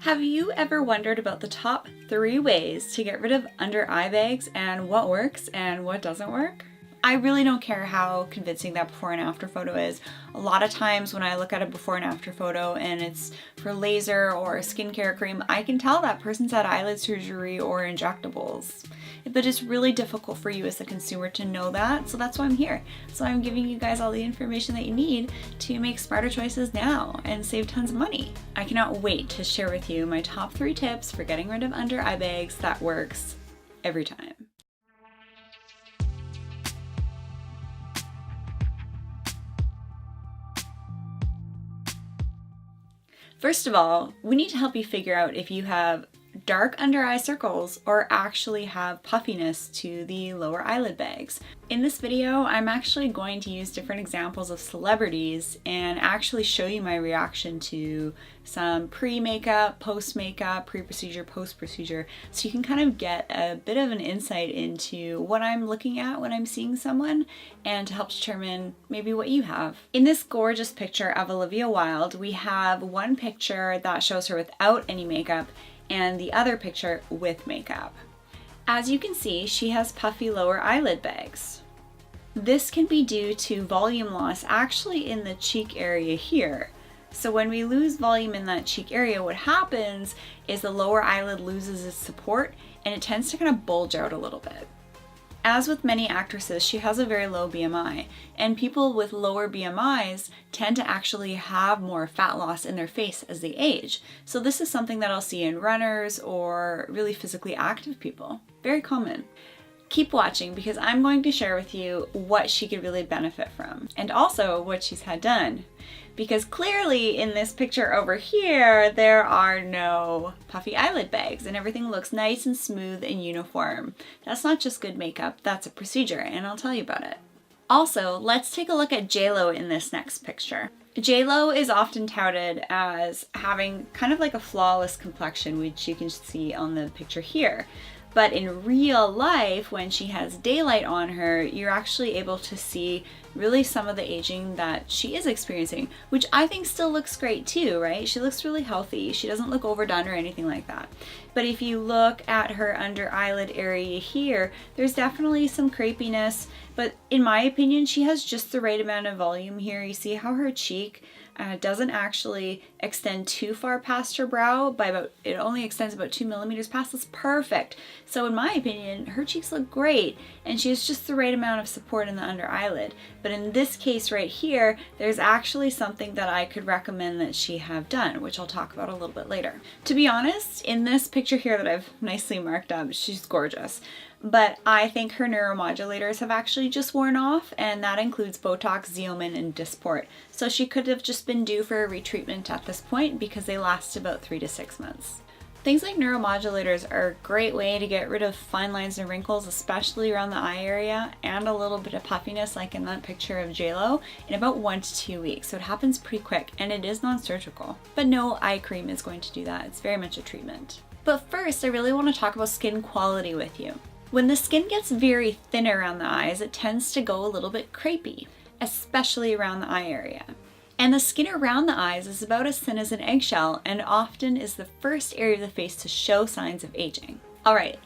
Have you ever wondered about the top 3 ways to get rid of under eye bags and what works and what doesn't work? I really don't care how convincing that before and after photo is. A lot of times when I look at a before and after photo and it's for laser or a skincare cream, I can tell that person's had eyelid surgery or injectables. But it's really difficult for you as the consumer to know that, so that's why I'm here. So I'm giving you guys all the information that you need to make smarter choices now and save tons of money. I cannot wait to share with you my top 3 tips for getting rid of under eye bags that works every time. First of all, we need to help you figure out if you have dark under eye circles or actually have puffiness to the lower eyelid bags. In this video, I'm actually going to use different examples of celebrities and actually show you my reaction to some pre-makeup, post-makeup, pre-procedure, post-procedure, so you can kind of get a bit of an insight into what I'm looking at when I'm seeing someone and to help determine maybe what you have. In this gorgeous picture of Olivia Wilde, we have one picture that shows her without any makeup and the other picture with makeup. As you can see, she has puffy lower eyelid bags. This can be due to volume loss actually in the cheek area here. So when we lose volume in that cheek area, what happens is the lower eyelid loses its support and it tends to kind of bulge out a little bit. As with many actresses, she has a very low BMI, and people with lower BMIs tend to actually have more fat loss in their face as they age. So this is something that I'll see in runners or really physically active people. Very common. Keep watching because I'm going to share with you what she could really benefit from and also what she's had done. Because clearly in this picture over here, there are no puffy eyelid bags and everything looks nice and smooth and uniform. That's not just good makeup, that's a procedure, and I'll tell you about it. Also, let's take a look at JLo in this next picture. JLo is often touted as having kind of like a flawless complexion, which you can see on the picture here. But in real life, when she has daylight on her, you're actually able to see really some of the aging that she is experiencing, which I think still looks great too, right? She looks really healthy. She doesn't look overdone or anything like that. But if you look at her under eyelid area here, there's definitely some crepiness, but in my opinion, she has just the right amount of volume here. You see how her cheek doesn't actually extend too far past her brow it only extends about 2 millimeters past. That's perfect. So in my opinion, her cheeks look great and she has just the right amount of support in the under eyelid. But in this case right here, there's actually something that I could recommend that she have done, which I'll talk about a little bit later. To be honest, in this picture here that I've nicely marked up, she's gorgeous. But I think her neuromodulators have actually just worn off, and that includes Botox, Xeomin, and Dysport. So she could have just been due for a retreatment at this point because they last about 3 to 6 months. Things like neuromodulators are a great way to get rid of fine lines and wrinkles, especially around the eye area, and a little bit of puffiness like in that picture of JLo in about 1 to 2 weeks. So it happens pretty quick and it is non-surgical. But no eye cream is going to do that. It's very much a treatment. But first, I really want to talk about skin quality with you. When the skin gets very thin around the eyes, it tends to go a little bit crepey, especially around the eye area. And the skin around the eyes is about as thin as an eggshell and often is the first area of the face to show signs of aging. All right,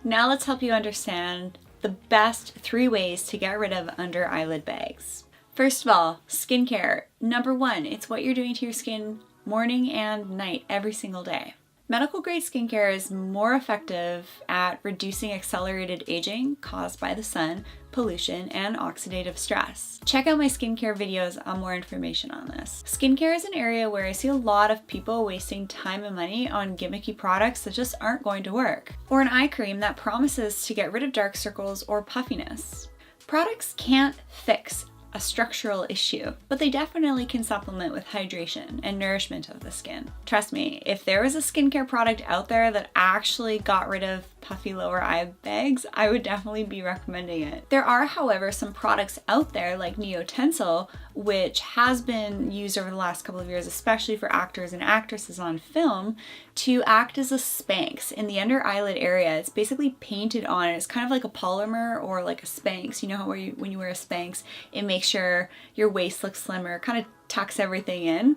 now let's help you understand the best 3 ways to get rid of under eyelid bags. First of all, skincare. Number 1, it's what you're doing to your skin morning and night every single day. Medical grade skincare is more effective at reducing accelerated aging caused by the sun, pollution, and oxidative stress. Check out my skincare videos on more information on this. Skincare is an area where I see a lot of people wasting time and money on gimmicky products that just aren't going to work, or an eye cream that promises to get rid of dark circles or puffiness. Products can't fix a structural issue, but they definitely can supplement with hydration and nourishment of the skin. Trust me, if there was a skincare product out there that actually got rid of puffy lower eye bags, I would definitely be recommending it. There are, however, some products out there like Neotensil, which has been used over the last couple of years, especially for actors and actresses on film, to act as a Spanx in the under eyelid area. It's basically painted on it. It's kind of like a polymer or like a Spanx. You know how when you wear a Spanx, it makes your waist look slimmer, kind of tucks everything in.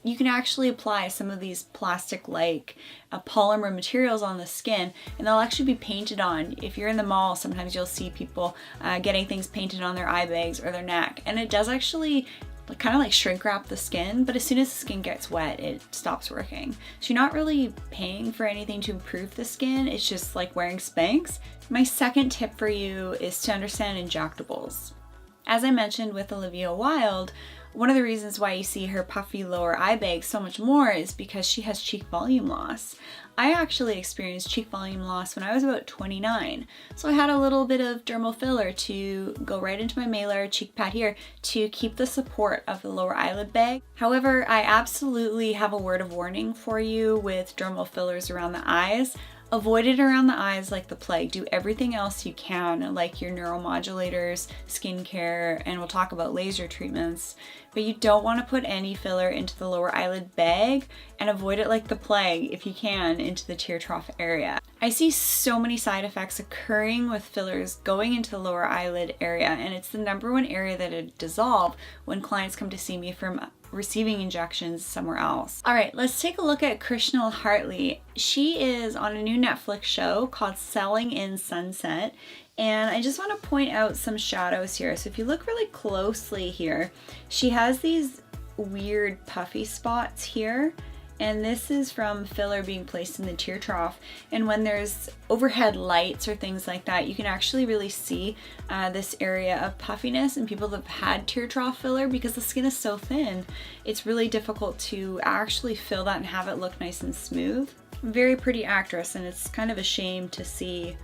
you can actually apply some of these plastic-like polymer materials on the skin, and they'll actually be painted on. If you're in the mall, sometimes you'll see people getting things painted on their eye bags or their neck, and it does actually kind of like shrink wrap the skin, but as soon as the skin gets wet, it stops working. So you're not really paying for anything to improve the skin, it's just like wearing Spanx. My second tip for you is to understand injectables. As I mentioned with Olivia Wilde, one of the reasons why you see her puffy lower eye bag so much more is because she has cheek volume loss. I actually experienced cheek volume loss when I was about 29. So I had a little bit of dermal filler to go right into my malar cheek pad here to keep the support of the lower eyelid bag. However, I absolutely have a word of warning for you with dermal fillers around the eyes. Avoid it around the eyes like the plague. Do everything else you can, like your neuromodulators, skincare, and we'll talk about laser treatments. But you don't want to put any filler into the lower eyelid bag, and avoid it like the plague if you can into the tear trough area. I see so many side effects occurring with fillers going into the lower eyelid area, and it's the #1 area that it dissolve when clients come to see me from receiving injections somewhere else. All right, let's take a look at Krishnal Hartley. She is on a new Netflix show called Selling in Sunset, and I just want to point out some shadows here. So if you look really closely here, she has these weird puffy spots here, and this is from filler being placed in the tear trough. And when there's overhead lights or things like that, you can actually really see this area of puffiness in people that have had tear trough filler because the skin is so thin. It's really difficult to actually fill that and have it look nice and smooth. Very pretty actress, and it's kind of a shame to see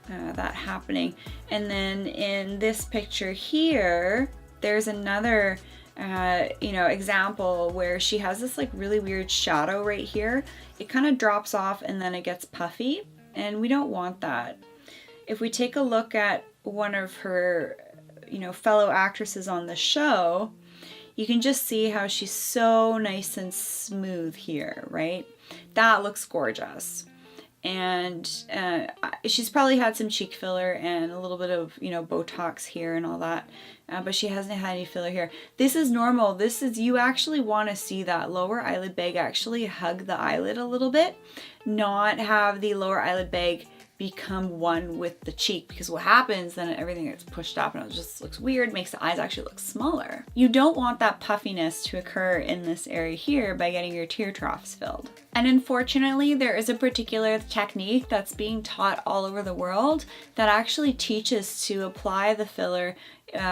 that happening. And then in this picture here, there's another example where she has this like really weird shadow right here. It kind of drops off and then it gets puffy, and we don't want that. If we take a look at one of her, fellow actresses on the show, you can just see how she's so nice and smooth here, right? That looks gorgeous. And she's probably had some cheek filler and a little bit of, Botox here and all that, but she hasn't had any filler here. This is normal. You actually want to see that lower eyelid bag actually hug the eyelid a little bit, not have the lower eyelid bag become one with the cheek, because what happens then, everything gets pushed up and it just looks weird, makes the eyes actually look smaller. You don't want that puffiness to occur in this area here by getting your tear troughs filled. And unfortunately, there is a particular technique that's being taught all over the world that actually teaches to apply the filler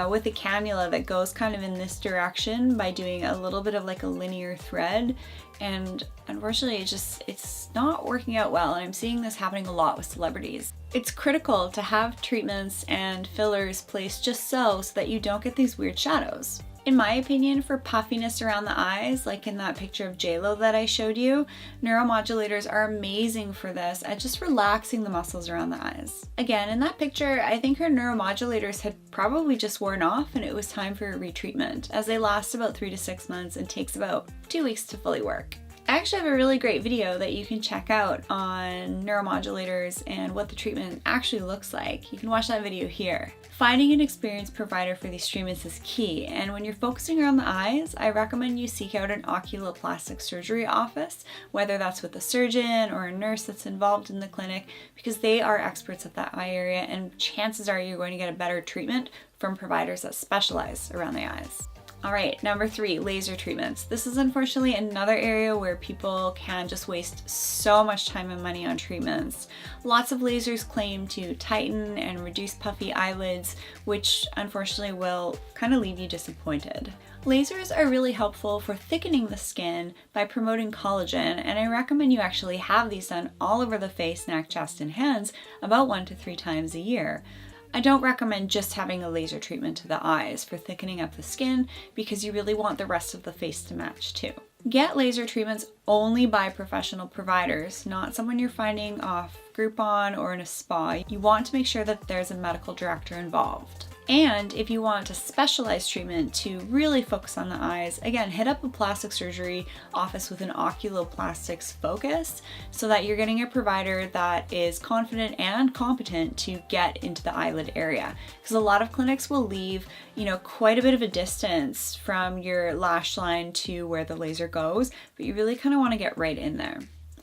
with a cannula that goes kind of in this direction by doing a little bit of like a linear thread. And unfortunately, it's not working out well, and I'm seeing this happening a lot with celebrities. It's critical to have treatments and fillers placed just so that you don't get these weird shadows. In my opinion, for puffiness around the eyes, like in that picture of JLo that I showed you, neuromodulators are amazing for this at just relaxing the muscles around the eyes. Again, in that picture, I think her neuromodulators had probably just worn off and it was time for a retreatment, as they last about 3 to 6 months and takes about 2 weeks to fully work. I actually have a really great video that you can check out on neuromodulators and what the treatment actually looks like. You can watch that video here. Finding an experienced provider for these treatments is key, and when you're focusing around the eyes, I recommend you seek out an oculoplastic surgery office, whether that's with a surgeon or a nurse that's involved in the clinic, because they are experts at that eye area, and chances are you're going to get a better treatment from providers that specialize around the eyes. All right, number 3, laser treatments. This is unfortunately another area where people can just waste so much time and money on treatments. Lots of lasers claim to tighten and reduce puffy eyelids, which unfortunately will kind of leave you disappointed. Lasers are really helpful for thickening the skin by promoting collagen, and I recommend you actually have these done all over the face, neck, chest, and hands about 1 to 3 times a year. I don't recommend just having a laser treatment to the eyes for thickening up the skin, because you really want the rest of the face to match too. Get laser treatments only by professional providers, not someone you're finding off Groupon or in a spa. You want to make sure that there's a medical director involved. And if you want a specialized treatment to really focus on the eyes, again, hit up a plastic surgery office with an oculoplastics focus so that you're getting a provider that is confident and competent to get into the eyelid area. Because a lot of clinics will leave, quite a bit of a distance from your lash line to where the laser goes, but you really kind of want to get right in there.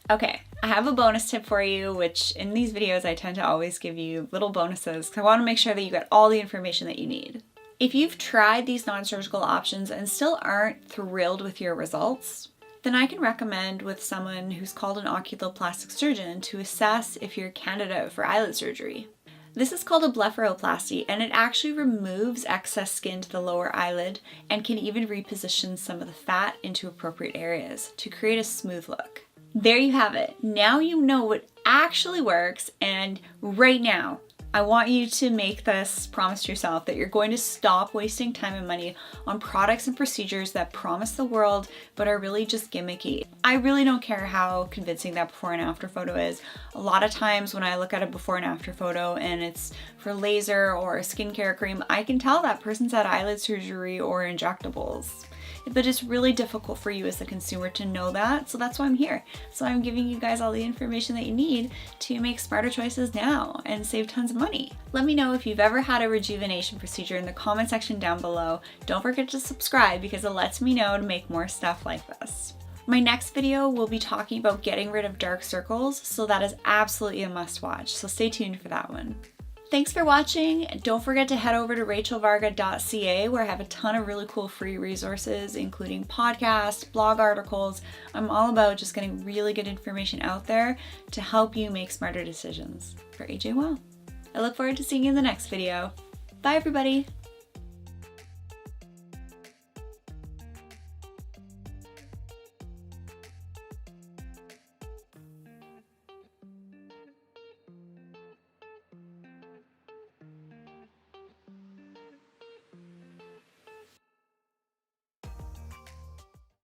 Okay, I have a bonus tip for you, which in these videos I tend to always give you little bonuses because I want to make sure that you get all the information that you need. If you've tried these non-surgical options and still aren't thrilled with your results, then I can recommend with someone who's called an oculoplastic surgeon to assess if you're a candidate for eyelid surgery. This is called a blepharoplasty, and it actually removes excess skin to the lower eyelid and can even reposition some of the fat into appropriate areas to create a smooth look. There you have it. Now you know what actually works, and right now, I want you to make this promise to yourself that you're going to stop wasting time and money on products and procedures that promise the world but are really just gimmicky. I really don't care how convincing that before and after photo is. A lot of times when I look at a before and after photo and it's for laser or a skincare cream, I can tell that person's had eyelid surgery or injectables. But it's really difficult for you as the consumer to know that, so that's why I'm here. So I'm giving you guys all the information that you need to make smarter choices now and save tons of money. Let me know if you've ever had a rejuvenation procedure in the comment section down below. Don't forget to subscribe because it lets me know to make more stuff like this. My next video will be talking about getting rid of dark circles, so that is absolutely a must watch, so stay tuned for that one. Thanks for watching. Don't forget to head over to Varga where I have a ton of really cool free resources, including podcasts, blog articles. I'm all about just getting really good information out there to help you make smarter decisions. For AJ Well. I look forward to seeing you in the next video. Bye everybody.